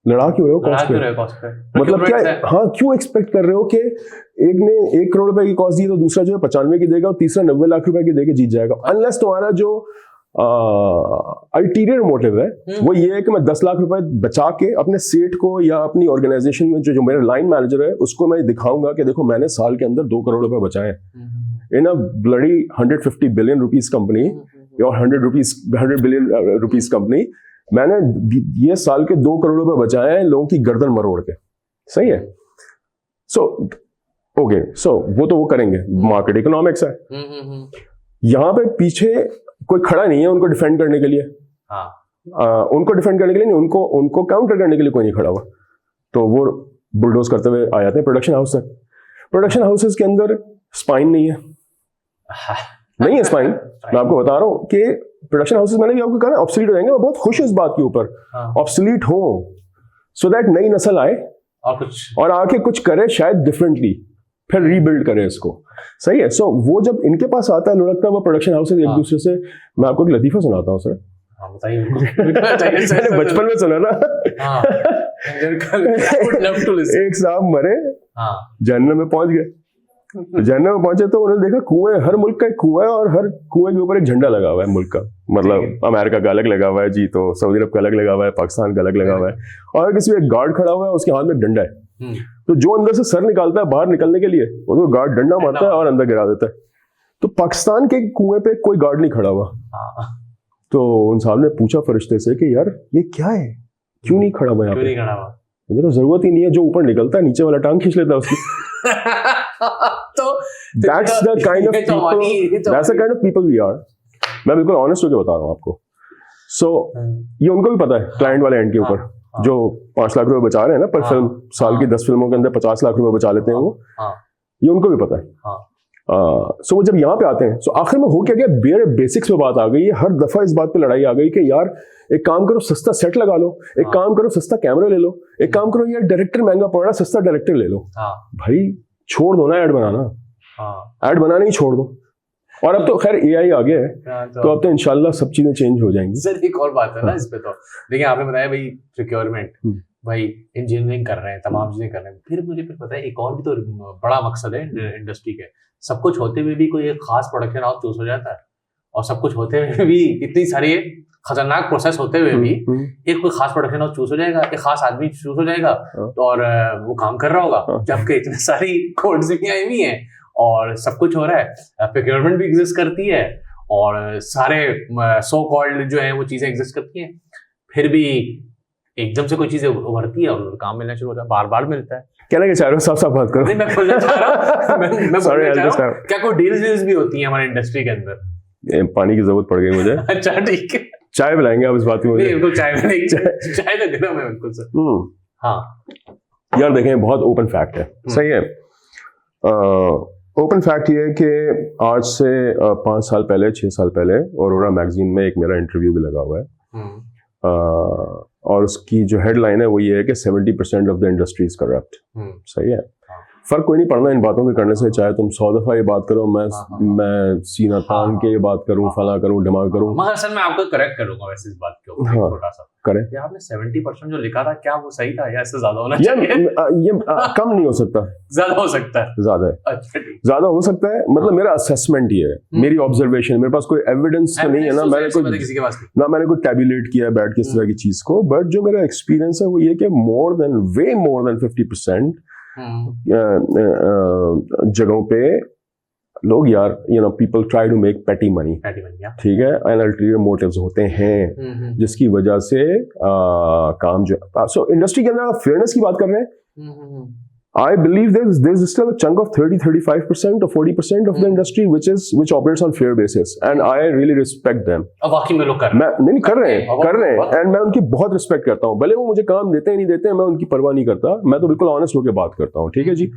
लड़ा क्यों रहे हो कॉस्ट पे? मतलब क्या, हाँ, क्यों एक्सपेक्ट कर रहे हो कि एक ने 1 करोड़ रुपए की कॉस्ट दी तो दूसरा जो है 95 की देगा और तीसरा 90 लाख रुपए की देके जीत जाएगा? अनलेस तुम्हारा जो अल्टीरियर मोटिव है वो ये है कि मैं 10 लाख रुपए बचा के अपने सेठ को या अपनी ऑर्गेनाइजेशन में जो मेरा लाइन मैनेजर है उसको मैं दिखाऊंगा कि देखो मैंने साल के अंदर 2 करोड़ रुपए बचाए in a bloody 150 billion rupees company और 100 बिलियन रुपीस कंपनी। मैंने ये साल के 2 करोड़ रुपए बचाए हैं लोगों की गर्दन मरोड़ के। सही है। सो ओके, सो वो करेंगे, मार्केट इकोनॉमिक्स है। यहाँ पे पीछे कोई खड़ा नहीं है उनको डिफेंड करने के लिए। उनको डिफेंड करने के लिए नहीं, उनको काउंटर करने के लिए कोई नहीं खड़ा हुआ। तो वो बुलडोज करते हुए आ जाते हैं प्रोडक्शन हाउस तक। प्रोडक्शन हाउसेस के अंदर स्पाइन नहीं है, नहीं है स्पाइन। मैं आपको बता रहा हूँ कि प्रोडक्शन हाउसेस, मैंने भी आपको कहा ना, ऑब्सोलीट हो जाएंगे। मैं बहुत खुश हूँ इस बात के ऊपर, ऑब्सोलीट हो, सो दैट नई नस्ल आए और आके कुछ करे, शायद डिफरेंटली, फिर रीबिल्ड करे इसको। सही है। सो वो जब इनके पास आता है, लुढ़कता है वो प्रोडक्शन हाउसेस एक दूसरे से। मैं आपको एक लतीफा सुनाता हूँ सर। मैंने बचपन में सुना ना। एक साहब मरे, जहन्नम में पहुंच गए। जहन्नम में पहुंचे तो उन्होंने देखा कुएं, हर मुल्क का एक कुआं है और हर कुएं के ऊपर एक झंडा लगा हुआ है मुल्क का। मतलब अमेरिका का अलग लगा हुआ है जी, तो सऊदी अरब का अलग लगा हुआ है, पाकिस्तान का अलग लगा हुआ है, और किसी एक गार्ड खड़ा हुआ है, उसके हाथ में डंडा है। तो जो अंदर से सर निकालता है बाहर निकलने के लिए, वो गार्ड डंडा मारता है और अंदर गिरा देता है। तो पाकिस्तान के कुएं पे कोई गार्ड नहीं खड़ा हुआ। तो उन साहब ने पूछा फरिश्ते से कि यार ये क्या है, क्यों नहीं खड़ा हुआ यहाँ पे? मुझे तो जरूरत ही नहीं है, जो ऊपर निकलता है नीचे वाला टांग खींच लेता है उसकी। तो that's the kind of people we are। मैं बिल्कुल ऑनेस्ट होकर बता रहा हूँ आपको। सो ये उनको भी पता है, क्लाइंट वाले एंड के ऊपर, जो 5 लाख रुपए बचा रहे हैं ना पर फिल्म, साल की 10 फिल्मों के अंदर 50 लाख रुपए बचा लेते हैं वो, ये उनको भी पता है। सो वो जब यहाँ पे आते हैं, सो आखिर में हो क्या गया, बेयर बेसिक्स पे बात आ गई है। हर दफा इस बात पे लड़ाई आ गई कि यार एक काम करो, सस्ता सेट लगा लो, एक काम करो, सस्ता कैमरा ले लो, एक काम करो, यार डायरेक्टर महंगा पड़ रहा है, सस्ता डायरेक्टर ले लो। भाई छोड़ दो ना ऐड बनाना, ऐड बनाना ही छोड़ दो। और अब तो खैर एआई आ गया है, तो अब तो इंशाल्लाह सब चीजें चेंज हो जाएंगी। सर एक और बात है ना इस पे, तो देखिए आपने बताया भाई प्रोक्योरमेंट, भाई इंजीनियरिंग कर रहे हैं, तमाम चीजें कर रहे हैं, फिर पता है एक और भी तो बड़ा मकसद है इंडस्ट्री के। सब कुछ होते हुए भी कोई एक खास प्रोडक्शन हाउस चूज हो जाता है, और सब कुछ होते हुए भी इतनी सारी खतरनाक प्रोसेस होते हुए भी एक कोई खास प्रोडक्शन हाउस चूज हो जाएगा, एक खास आदमी चूज हो जाएगा और वो काम कर रहा होगा, जबकि इतनी सारी कोड्स भी आई हुई हैं और सब कुछ हो रहा है, प्रोक्योरमेंट भी एग्जिस्ट करती है और सारे सो कॉल्ड जो है वो चीजें एग्जिस्ट करती हैं, फिर भी एकदम से कोई चीज उभरती है और काम मिलना शुरू होता है, बार बार मिलता है। कहना क्या चाह रहे हो, साफ-साफ बात करो। नहीं, मैं बोलना चाह रहा हूं, मैं बोलना चाह रहा हूं, क्या कोई डील्स भी होती हैं हमारी इंडस्ट्री के अंदर? पानी की जरूरत पड़ गई मुझे। अच्छा ठीक है, चाय पिलाएंगे आप इस बात में मुझे? नहीं, बिल्कुल चाय नहीं, चाय ना देना मैं बिल्कुल सर। हाँ यार देखें, बहुत ओपन फैक्ट है। सही है। ओपन फैक्ट ये है कि आज से 5 साल पहले, 6 साल पहले ऑरोरा मैगजीन में एक मेरा इंटरव्यू भी लगा हुआ है, और उसकी जो हेडलाइन है वो ये है कि 70% of the industry is corrupt. सही है। फर्क कोई नहीं पड़ना इन बातों के करने से, चाहे तुम 100 दफा ये बात करो, मैं सीना तान के ये बात करूं, फला करूं, दिमाग करूं। मैं असल में आपको करेक्ट करूंगा वैसे इस बात के ऊपर छोटा सा करें। ये आपने 70% जो लिखा था, क्या वो सही था या इससे ज्यादा होना चाहिए? ये कम नहीं हो सकता, ज्यादा हो सकता है। ज्यादा है। अच्छा ठीक, ज्यादा हो सकता है, मतलब मेरा असेसमेंट ये है, मेरी ऑब्जर्वेशन, मेरे पास कोई एविडेंस तो नहीं है ना, मैंने कोई किसी के पास ना मैंने कोई टैबुलेट किया बैठ के इस तरह की चीज को, बट जो मेरा एक्सपीरियंस है वो ये कि वे मोर देन 50% जगहों पे लोग, यार पीपल ट्राई टू मेक पेटी मनी, ठीक है, एंड अल्टीरियर मोटिव्स होते हैं जिसकी वजह से काम जो, सो इंडस्ट्री के अंदर फेयरनेस की बात कर रहे हैं। I believe there's still a chunk of 30-35% or 40% of the industry which operates on fair basis, and I really respect them. अब वाकई में लोग कर रहे हैं, नहीं कर रहे हैं, and मैं उनकी बहुत रिस्पेक्ट करता हूँ, भले वो मुझे काम देते हैं नहीं देते हैं, मैं उनकी परवाह नहीं करता, मैं तो बिल्कुल ऑनेस्ट होकर बात करता हूँ, ठीक है जी।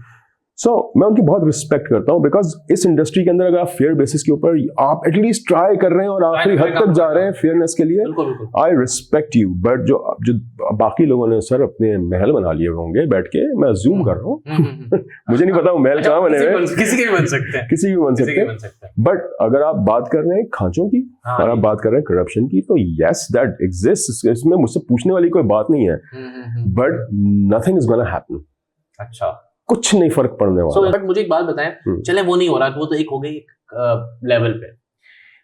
सो मैं उनकी बहुत रिस्पेक्ट करता हूँ, बिकॉज इस इंडस्ट्री के अंदर अगर आप फेयर बेसिस के ऊपर आप एटलीस्ट ट्राई कर रहे हैं और आखिरी हद तक जा रहे हैं फेयरनेस के लिए, आई रिस्पेक्ट यू। बट जो बाकी लोगों ने सर अपने महल बना लिए होंगे बैठ के, मैं जूम कर रहा हूँ मुझे नहीं पता वो महल कहाँ बने हुए, किसी के भी बन सकते हैं, किसी भी बन सकते हैं। बट अगर आप बात कर रहे हैं खांचों की और आप बात कर रहे हैं करप्शन की, तो यस दैट एग्जिस्ट, इसमें मुझसे पूछने वाली कोई बात नहीं है, but nothing is gonna happen. अच्छा, कुछ नहीं फर्क पड़ने वाला। बट मुझे एक बात बताएं, चले वो नहीं हो रहा, वो तो एक हो गई लेवल पे,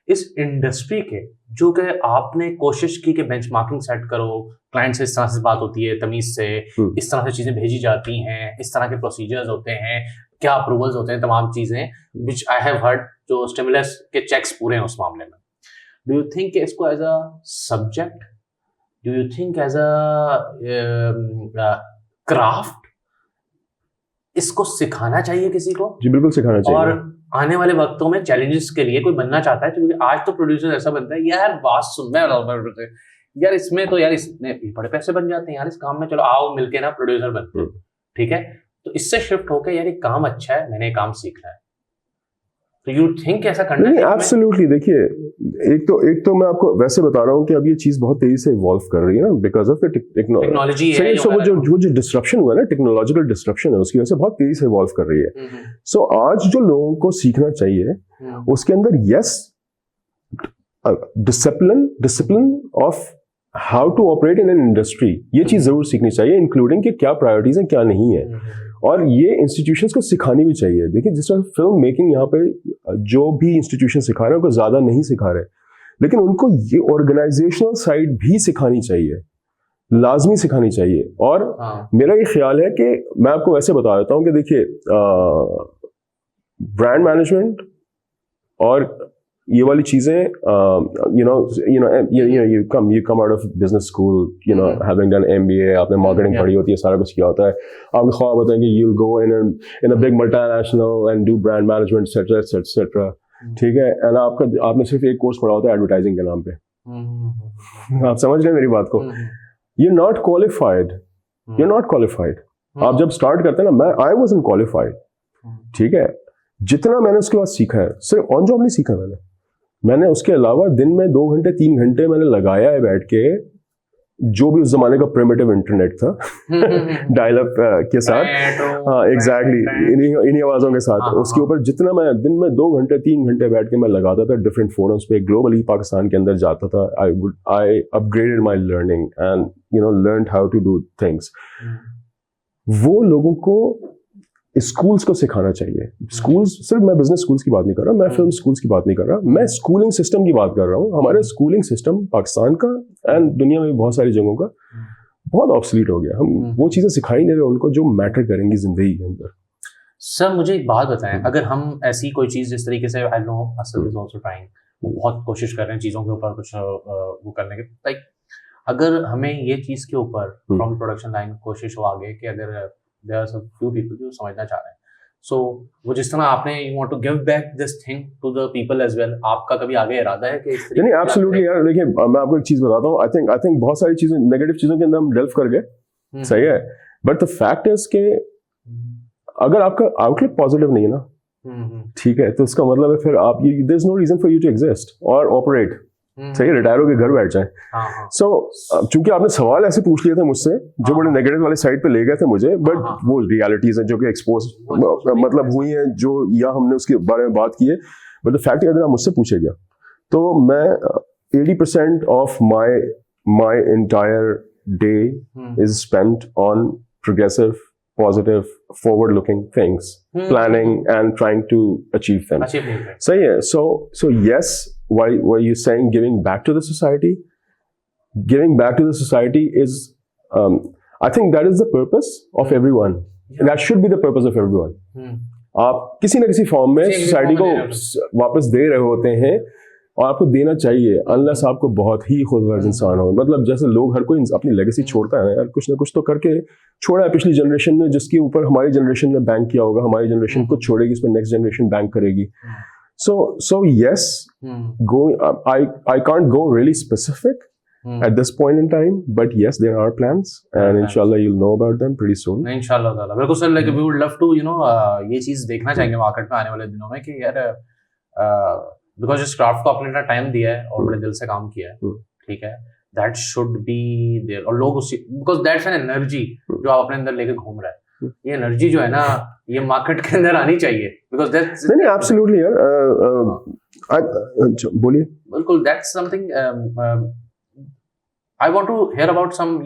इस इंडस्ट्री के जो कि आपने कोशिश की कि बेंचमार्किंग सेट करो, क्लाइंट से इस तरह से बात होती है तमीज से, इस तरह से चीजें भेजी जाती हैं, इस तरह के प्रोसीजर्स होते हैं, क्या अप्रूवल्स होते हैं, तमाम चीजें विच आई हैव हर्ड, जो स्टिमुलस के चेक्स पूरे हैं उस मामले में। डू यू थिंक इसको as a subject, do you think as a craft इसको सिखाना चाहिए किसी को? जी बिल्कुल सिखाना चाहिए। और आने वाले वक्तों में चैलेंजेस के लिए कोई बनना चाहता है, क्योंकि आज तो प्रोड्यूसर ऐसा बनता है यार बात सुन रहा यार इसमें तो यार इसमें बड़े पैसे बन जाते हैं यार इस काम में, चलो आओ मिलके ना प्रोड्यूसर बनते हैं, ठीक है। तो इससे शिफ्ट होकर यार ये काम अच्छा है, मैंने काम सीखना है, तो यू थिंक ऐसा करना चाहिए? एब्सोल्युटली। देखिए एक तो मैं आपको वैसे बता रहा हूँ कि अब ये चीज बहुत तेजी से इवॉल्व कर रही है ना, बिकॉज ऑफ द टेक्नोलॉजी है। सो वो जो डिस्ट्रप्शन हुआ ना, टेक्नोलॉजिकल डिस्ट्रप्शन है, उसकी वजह से बहुत तेजी से इवॉल्व कर रही है। सो आज जो लोगों को सीखना चाहिए उसके अंदर yes discipline of how to operate in an industry, ये चीज जरूर सीखनी चाहिए, इंक्लूडिंग कि क्या प्रायोरिटीज है क्या नहीं है, और ये इंस्टीट्यूशंस को सिखानी भी चाहिए। देखिए जिस तरह फिल्म मेकिंग यहाँ पे जो भी इंस्टीट्यूशन सिखा रहे हैं उनको ज्यादा नहीं सिखा रहे, लेकिन उनको ये ऑर्गेनाइजेशनल साइड भी सिखानी चाहिए, लाजमी सिखानी चाहिए। और मेरा ये ख्याल है कि मैं आपको वैसे बता देता हूँ कि देखिए ब्रांड मैनेजमेंट और ये वाली चीजें you come out of business school, having done MBA, आपने मार्केटिंग पढ़ी होती है, सारा कुछ किया होता है, आपको ख्वाब होता है कि you'll go in a big multinational and do brand management etc. ठीक है, एंड आपने सिर्फ एक कोर्स पढ़ा होता है एडवर्टाइजिंग के नाम पे। आप समझ रहे हैं मेरी बात को? You're not qualified. आप जब स्टार्ट करते हैं ना, आई wasn't qualified, ठीक है। जितना मैंने उसके बाद सीखा है सिर्फ ऑन जॉब नहीं सीखा मैंने उसके अलावा दिन में 2 घंटे 3 घंटे मैंने लगाया है बैठ के, जो भी उस जमाने का प्रिमिटिव इंटरनेट था डायल अप के साथ, हाँ एग्जैक्टली इन्हीं आवाजों के साथ, उसके ऊपर जितना मैं दिन में 2 घंटे 3 घंटे बैठ के मैं लगाता था डिफरेंट फोरम्स पे, ग्लोबली पाकिस्तान के अंदर जाता था, I upgraded my learning and learned how to do things. वो लोगों को स्कूल्स को सिखाना चाहिए। स्कूल्स, सिर्फ मैं बिजनेस स्कूल्स की बात नहीं कर रहा, मैं फिल्म स्कूल्स की बात नहीं कर रहा, मैं स्कूलिंग सिस्टम की बात कर रहा हूँ। हमारे स्कूलिंग सिस्टम पाकिस्तान का एंड दुनिया में बहुत सारी जगहों का बहुत ऑब्सोलीट हो गया। हम वो चीजें सिखाई नहीं रहे उनको जो मैटर करेंगी जिंदगी के अंदर। सर मुझे एक बात बताएं, अगर हम ऐसी कोई चीज जिस तरीके से I know Asad is also trying, वो बहुत कोशिश कर रहे हैं चीजों के ऊपर कुछ वो करने के, लाइक अगर हमें ये चीज के ऊपर फ्रॉम प्रोडक्शन लाइन कोशिश हो आगे कि अगर there are some few people जो समझना चाह रहे हैं, so वो जिस तरह आपने you want to give back this thing to the people as well, आपका कभी आगे इरादा है कि इस तरीके? नहीं absolutely यार, देखिए मैं आपको एक चीज बताता हूँ, I think बहुत सारी चीजें नेगेटिव चीजों के अंदर हम डेल्व कर गए, सही है, बट द फैक्ट इज के अगर आपका आउटलुक पॉजिटिव नहीं है ना, ठीक है, तो उसका मतलब है फिर आप there is no reason for you to exist और ऑपरेट, सही, रिटायर होकर घर बैठ जाए। सो चूंकि आपने सवाल ऐसे पूछ लिए थे मुझसे जो बड़े नेगेटिव वाले साइड पे ले गए थे मुझे, बट वो रियलिटीज हैं जो कि एक्सपोज मतलब हुई हैं, जो या हमने उसके बारे में बात की है, बट द फैक्ट अगर आप मुझसे पूछेगा तो मैं 80% of my entire day is spent on progressive, positive, forward-looking things, planning and trying to achieve them. So yeah, so yes, why you saying giving back to the society? Giving back to the society is, I think that is the purpose of everyone. And that should be the purpose of everyone. आप किसी न किसी form में society को वापस दे रहे होते हैं और आपको देना चाहिए, अनलेस आपको बहुत ही खुदगर्ज इंसान हो। मतलब जैसे लोग हर कोई अपनी लेगेसी छोड़ता है यार, कुछ ना कुछ तो करके छोड़ा है पिछली जनरेशन ने, जिसके ऊपर हमारी जनरेशन ने बैंक किया होगा, हमारी जनरेशन कुछ छोड़ेगी, इस पर नेक्स्ट जनरेशन बैंक करेगी। So yes, I can't go really specific, at this point in time, but yes, there are plans, and inshallah you'll know about them pretty soon. इंशाल्लाह ताला बिल्कुल sir, like we would love to ये चीज देखना चाहेंगे market में आने वाले दिनों में कि यार बिकॉज इस क्राफ्ट को आपने इतना टाइम दिया है और बड़े दिल से काम किया है, ठीक है, दैट शुड बी देयर, और लोग उसी बिकॉज दैट्स एन एनर्जी जो आप अपने अंदर लेके घूम रहे हैं, ये एनर्जी जो है ना ये मार्केट के अंदर आनी चाहिए, बिकॉज दैट्स नहीं एब्सोल्युटली यार, बोलिए। बिल्कुल, that's something I want to hear about some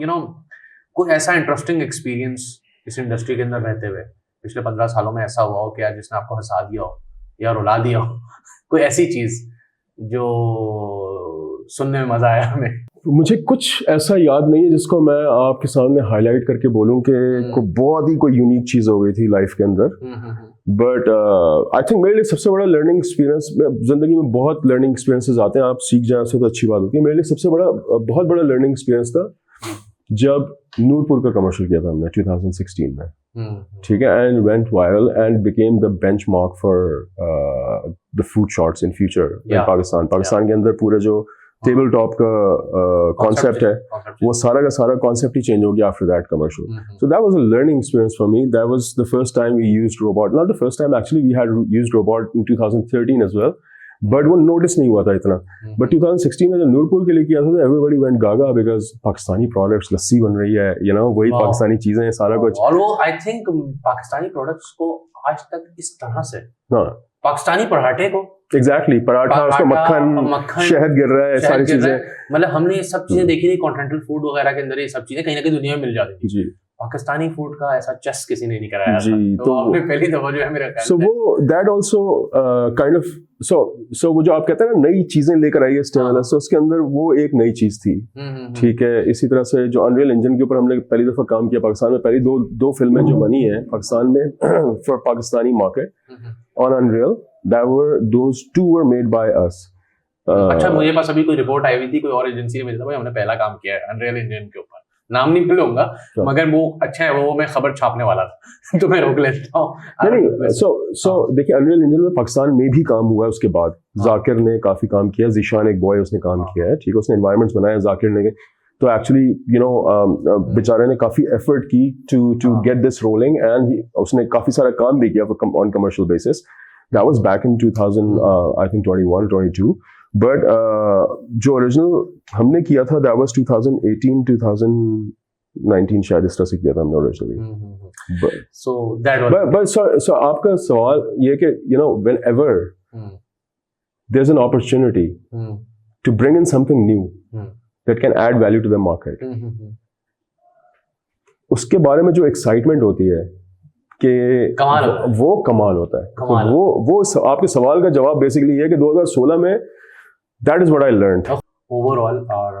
कोई ऐसा इंटरेस्टिंग एक्सपीरियंस इस इंडस्ट्री के अंदर रहते हुए पिछले 15 सालों में ऐसा हुआ हो कि यार जिसने आपको हंसा दिया हो या रुला दिया हो, कोई ऐसी चीज जो सुनने में मजा आया हमें। मुझे कुछ ऐसा याद नहीं है जिसको मैं आपके सामने हाईलाइट करके बोलूं कि बहुत ही कोई यूनिक चीज हो गई थी लाइफ के अंदर, बट आई थिंक मेरे लिए सबसे बड़ा लर्निंग एक्सपीरियंस, जिंदगी में बहुत लर्निंग एक्सपीरियंसेस आते हैं, आप सीख जाए उससे तो अच्छी बात होती है। मेरे लिए सबसे बड़ा बहुत बड़ा लर्निंग एक्सपीरियंस था जब नूरपुर का कमर्शियल किया था हमने 2016 में, ठीक है, and went viral and became the benchmark for the food shots in future in Pakistan के अंदर पूरा जो टेबल टॉप का कॉन्सेप्ट है वो सारा का सारा कॉन्सेप्ट ही चेंज हो गया after that commercial. So that was a learning experience for me. That was the first time we used robot, not the first time actually, we had used robot in 2013 as well, but वो notice नहीं हुआ था इतना। But 2016 में जब नूरपुर के लिए किया था तो everybody went gaga because Pakistani products, lassi बन रही है, यू नो, वही पाकिस्तानी चीजें सारा कुछ, और वो आई थिंक पाकिस्तानी प्रोडक्ट्स को आज तक इस तरह से, पाकिस्तानी पराठे को एग्जैक्टली पराठा उसमें मक्खन शहद गिर रहा है, सारी चीजें, मतलब हमने ये सब चीजें देखी थी कॉन्टिनेंटल फूड वगैरह के अंदर, ये सब चीजें कहीं ना कहीं दुनिया में मिल जाती थी जी। पाकिस्तानी फूड का ऐसा चस किसी ने नहीं कराया जी, तो आपने पहली दफा जो है मेरा ख्याल सो वो दैट आल्सो काइंड ऑफ सो वो जो आप कहते हैं ना नई चीजें लेकर आई है स्टिमुलस, तो उसके अंदर वो एक नई चीज थी, ठीक है। इसी तरह से जो अनरियल इंजन के ऊपर हमने पहली दफा काम किया पाकिस्तान में, पहली दो फिल्में जो बनी है पाकिस्तान में for Pakistani market on unreal, those two were made by us. अच्छा, मुझे पास अभी कोई रिपोर्ट आई हुई थी, कोई और एजेंसी ने भेजा था, भाई हमने पहला काम किया है अनरियल इंजन के ऊपर, नाम नहीं लूंगा मगर वो अच्छा है, वो मैं खबर छापने वाला था तो मैं रोक लेता हूँ। नहीं, सो देखिए अनरियल इंजन में पाकिस्तान में भी काम हुआ है, उसके बाद जाकिर ने काफी काम किया, जिशान एक बॉय उसने काम किया है, ठीक है, उसने एनवायरमेंट्स बनाया जाकिर ने, तो एक्चुअली यू नो बेचारे ने काफी एफर्ट की to get this rolling, and उसने काफी सारा काम भी किया on commercial basis. That was back in 2000, I think 21, 22. But जो original हमने किया था, that was 2018, 2019 शायद इस तरह से किया था हमने originally. But so that was. So आपका सवाल ये कि you know whenever there's an opportunity to bring in something new that can add value to the market, उसके बारे में जो excitement होती है कि वो कमाल होता है। तो वो आपके सवाल का जवाब बेसिकली ये है कि 2016 में that is what I learned overall, और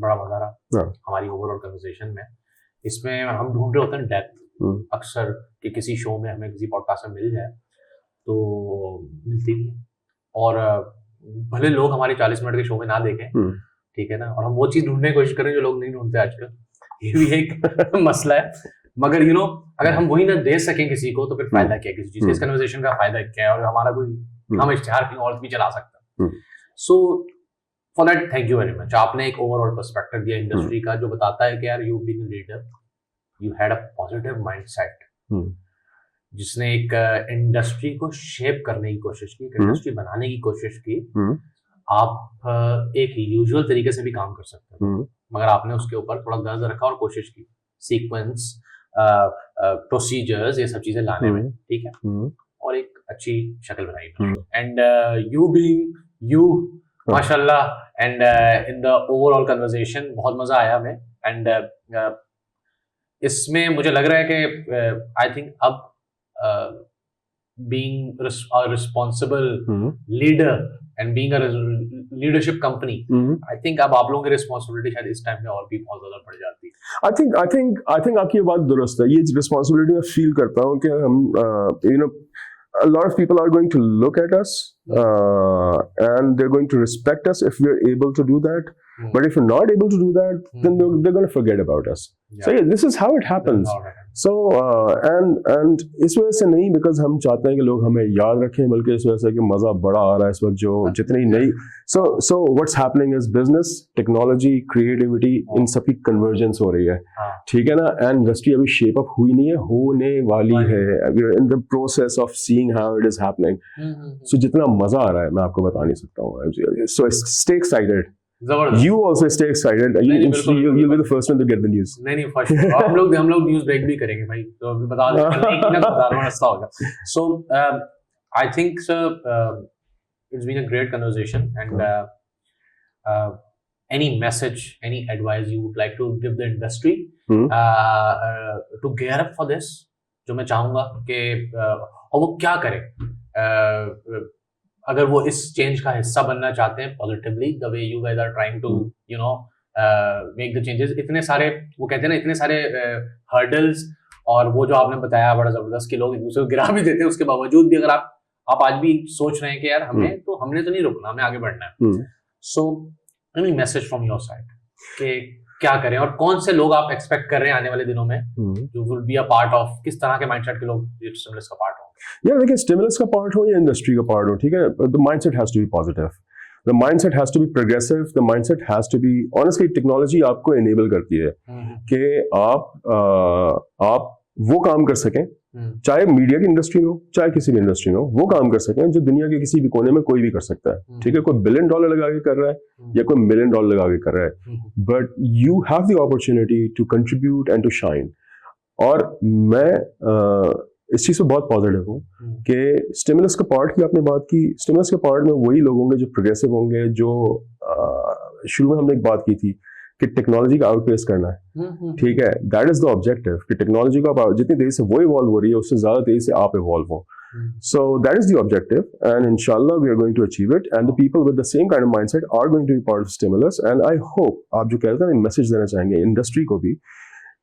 बड़ा मजा रहा हमारी ओवरऑल कन्वर्सेशन में। इसमें हम ढूंढ रहे होते हैं डेप्थ, अक्सर कि किसी शो में हमें किसी पॉडकास्ट में मिल जाए तो मिलती भी है, और भले लोग हमारे 40 मिनट के शो में ना देखें, ठीक है ना, और हम वो चीज ढूंढने की कोशिश करें जो लोग नहीं ढूंढते आजकल, ये भी एक मसला है। मगर यू नो अगर हम वही ना दे सकें किसी को तो फिर फायदा क्या किसी चीज, इस कन्वर्सेशन का फायदा क्या है, और हमारा कोई हम इश्तिहार कहीं और भी चला सकते हैं। So for that thank you very much. आपने एक ओवरऑल पर्सपेक्टिव दिया इंडस्ट्री का जो बताता है कि यार you being leader you had a positive mindset, जिसने एक इंडस्ट्री को शेप करने की कोशिश की, इंडस्ट्री बनाने की कोशिश की। आप एक यूजुअल तरीके से भी काम कर सकते हैं, मगर आपने उसके ऊपर थोड़ा दर्द रखा और कोशिश की सीक्वेंस, प्रोसीजर्स, ये सब चीजें लाने में, ठीक है, और एक अच्छी शक्ल बनाई। एंड यू बीइंग यू माशाल्लाह, and in the overall conversation बहुत मजा आया हमें। एंड इसमें मुझे लग रहा है कि आई थिंक अब being a responsible leader and being a leadership company, I think अब आप लोगों की रिस्पॉन्सिबिलिटी शायद इस टाइम में और भी बहुत ज्यादा बढ़ जाती है। I think आपकी ये बात दुरुस्त है। ये रिस्पॉन्सिबिलिटी मैं फील करता हूँ कि हम you know a lot of people are going to look at us and they're going to respect us if we're able to do that. But if we're not able to do that, then they're going to forget about us. So yeah, this is how it happens. So and इस वजह से नहीं because हम चाहते हैं कि लोग हमें याद रखें, बल्कि इस वजह से कि मजा बड़ा आ रहा है इस वक्त जो जितनी नई so what's happening is business, technology, creativity इन सब की convergence हो रही है, ठीक है ना. एंड इंडस्ट्री अभी शेप अप हुई नहीं है, होने वाली है. we are in the process of seeing how it is happening. So जितना मजा आ रहा है मैं आपको बता नहीं सकता हूँ. So stay excited. You also stay excited. You'll be the first one to get the news. नहीं for sure. हम लोग न्यूज़ ब्रेक भी करेंगे भाई, तो अभी बता दें होगा. So I think sir, it's been a great conversation, and any message, any advice you would like to give the industry to gear up for this, जो मैं चाहूँगा कि और वो क्या करें अगर वो इस चेंज का हिस्सा बनना चाहते हैं positively, the way you guys are trying to you know make the changes. इतने सारे वो कहते हैं ना, इतने सारे हर्डल्स, और वो जो आपने बताया बड़ा जबरदस्त कि लोग एक दूसरे को गिरा भी देते हैं, उसके बावजूद भी अगर आप आज भी सोच रहे हैं कि यार हमने तो नहीं रुकना, हमें आगे बढ़ना है. So any message from your side कि क्या करें, और कौन से लोग आप एक्सपेक्ट कर रहे हैं आने वाले दिनों में जो will be a part of, किस तरह के माइंडसेट के लोग स्टिमुलस का पार्ट हो? या देखिए, स्टिमुलस का पार्ट हो या इंडस्ट्री का पार्ट हो, ठीक है, the mindset has to be positive, the mindset has to be progressive, the mindset has to be honestly. Technology आपको एनेबल करती है कि आप वो काम कर सकें, चाहे मीडिया की इंडस्ट्री में हो, चाहे किसी भी इंडस्ट्री में हो, वो काम कर सकें जो दुनिया के किसी भी कोने में कोई भी कर सकता है. ठीक है, कोई $1 बिलियन लगा के कर रहा है या कोई $1 मिलियन लगा के कर रहा है, but you have the opportunity to contribute and to shine. और मैं इस चीज से बहुत पॉजिटिव हूँ कि स्टिमुलस के पार्ट की आपने बात की. स्टिमुलस के पार्ट में वही लोग होंगे जो प्रोग्रेसिव होंगे, जो शुरू में हमने एक बात की थी कि टेक्नोलॉजी का आउटपेस करना है. ठीक है, दैट इज द ऑब्जेक्टिव कि टेक्नोलॉजी का जितनी तेजी से वो इवॉल्व हो रही है, उससे ज्यादा तेजी से आप इवॉल्व हो. So that is the objective, and इंशाल्लाह we are going to achieve it, and the people with the same kind of mindset are going to be part of stimulus. And I hope आप जो कहते हैं message देना चाहेंगे industry को भी,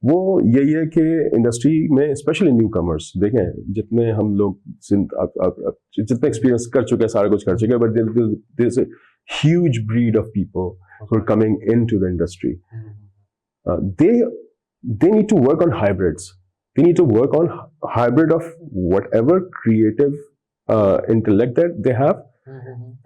वो यही है कि इंडस्ट्री में स्पेशली न्यू कमर्स, देखें जितने हम लोग जितने एक्सपीरियंस कर चुके हैं, सारा कुछ कर चुके हैं, but there is a huge breed of people who are coming into the industry. They need to work on hybrids. They need to work on hybrid of whatever creative intellect that they have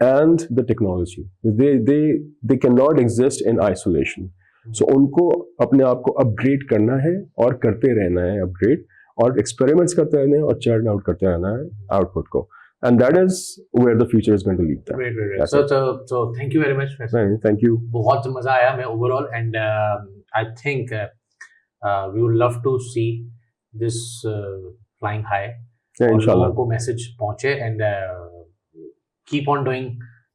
and the technology. They cannot exist in isolation. So उनको अपने आप को upgrade करना है और करते रहना है अपग्रेड, और एक्सपेरिमेंट्स करते रहना है और चर्न आउट करते रहना है आउटपुट को. And that is where the future is going to lead them. Great. So thank you very much. Thank you. बहुत मजा आया मैं overall, and I think we would love to see this flying high. Yeah, inshallah. को message पहुंचे, and keep on doing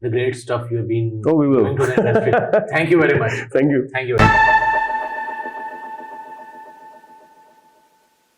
the great stuff you have been we will. doing to the industry. Thank you very much. Thank you. Thank you very much.